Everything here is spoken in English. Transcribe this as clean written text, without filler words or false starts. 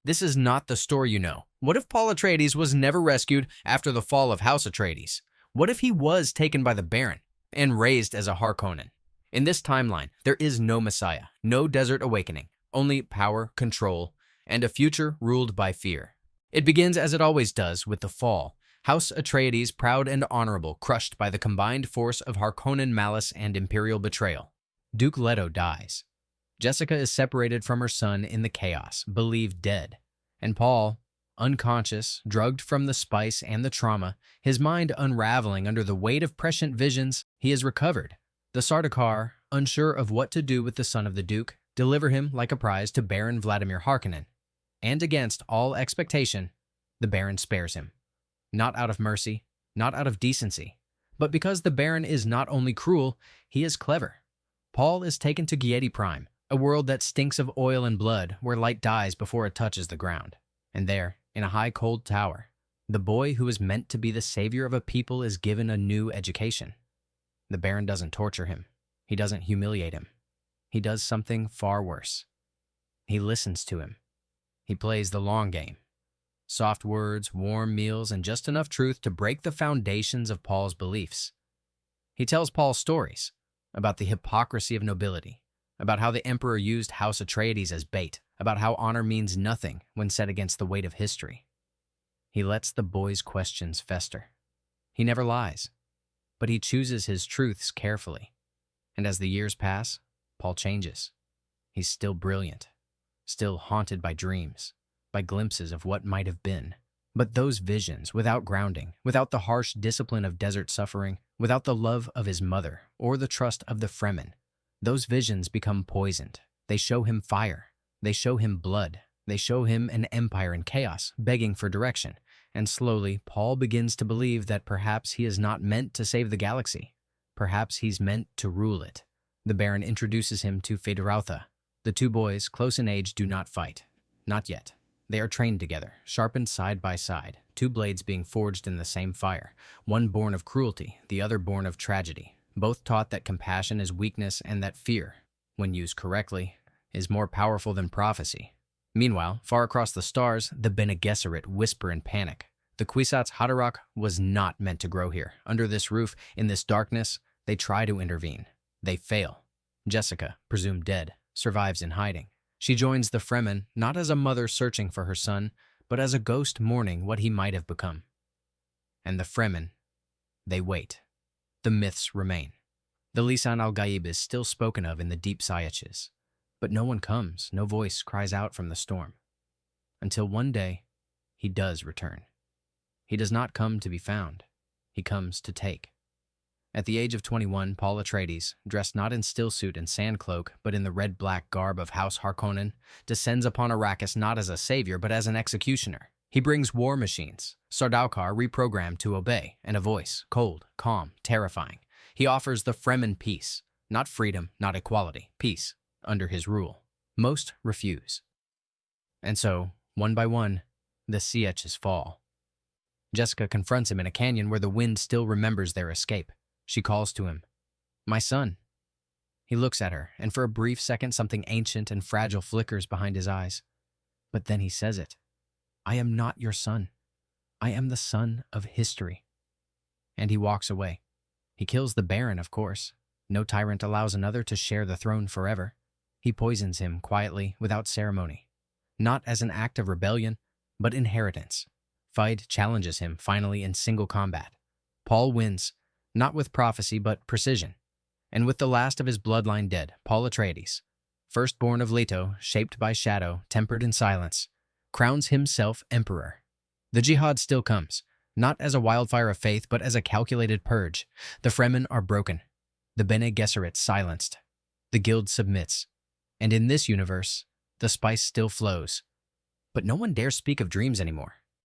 This is not the story you know. What if Paul Atreides was never rescued after the fall of House Atreides? What if he was taken by the Baron and raised as a Harkonnen? In this timeline, there is no Messiah, no desert awakening, only power, control, and a future ruled by fear. It begins as it always does with the fall. House Atreides, proud and honorable, crushed by the combined force of Harkonnen malice and Imperial betrayal. Duke Leto dies. Jessica is separated from her son in the chaos, believed dead. And Paul, unconscious, drugged from the spice and the trauma, his mind unraveling under the weight of prescient visions, he is recovered. The Sardaukar, unsure of what to do with the son of the Duke, deliver him like a prize to Baron Vladimir Harkonnen. And against all expectation, the Baron spares him. Not out of mercy, not out of decency, but because the Baron is not only cruel, he is clever. Paul is taken to Giedi Prime, a world that stinks of oil and blood, where light dies before it touches the ground. And there, in a high cold tower, the boy who is meant to be the savior of a people is given a new education. The Baron doesn't torture him. He doesn't humiliate him. He does something far worse. He listens to him. He plays the long game. Soft words, warm meals, and just enough truth to break the foundations of Paul's beliefs. He tells Paul stories about the hypocrisy of nobility, about how the Emperor used House Atreides as bait, about how honor means nothing when set against the weight of history. He lets the boy's questions fester. He never lies, but he chooses his truths carefully. And as the years pass, Paul changes. He's still brilliant, still haunted by dreams, by glimpses of what might have been. But those visions, without grounding, without the harsh discipline of desert suffering, without the love of his mother or the trust of the Fremen, those visions become poisoned. They show him fire. They show him blood. They show him an empire in chaos, begging for direction. And slowly, Paul begins to believe that perhaps he is not meant to save the galaxy. Perhaps he's meant to rule it. The Baron introduces him to Feyd-Rautha. The two boys, close in age, do not fight. Not yet. They are trained together, sharpened side by side, two blades being forged in the same fire, one born of cruelty, the other born of tragedy, both taught that compassion is weakness and that fear, when used correctly, is more powerful than prophecy. Meanwhile, far across the stars, the Bene Gesserit whisper in panic. The Kwisatz Haderach was not meant to grow here. Under this roof, in this darkness, they try to intervene. They fail. Jessica, presumed dead, survives in hiding. She joins the Fremen, not as a mother searching for her son, but as a ghost mourning what he might have become. And the Fremen, they wait. The myths remain. The Lisan al-Gaib is still spoken of in the deep Sayaches, but no one comes, no voice cries out from the storm. Until one day, he does return. He does not come to be found. He comes to take. At the age of 21, Paul Atreides, dressed not in stillsuit and sandcloak, but in the red-black garb of House Harkonnen, descends upon Arrakis not as a savior, but as an executioner. He brings war machines, Sardaukar reprogrammed to obey, and a voice, cold, calm, terrifying. He offers the Fremen peace, not freedom, not equality, peace, under his rule. Most refuse. And so, one by one, the Sayaches fall. Jessica confronts him in a canyon where the wind still remembers their escape. She calls to him, "My son." He looks at her, and for a brief second something ancient and fragile flickers behind his eyes. But then he says it. "I am not your son. I am the son of history." And he walks away. He kills the Baron, of course. No tyrant allows another to share the throne forever. He poisons him quietly, without ceremony. Not as an act of rebellion, but inheritance. Feyd challenges him, finally, in single combat. Paul wins, not with prophecy, but precision. And with the last of his bloodline dead, Paul Atreides, firstborn of Leto, shaped by shadow, tempered in silence, crowns himself emperor. The jihad still comes, not as a wildfire of faith, but as a calculated purge. The Fremen are broken. The Bene Gesserit silenced. The guild submits. And in this universe, the spice still flows. But no one dares speak of dreams anymore.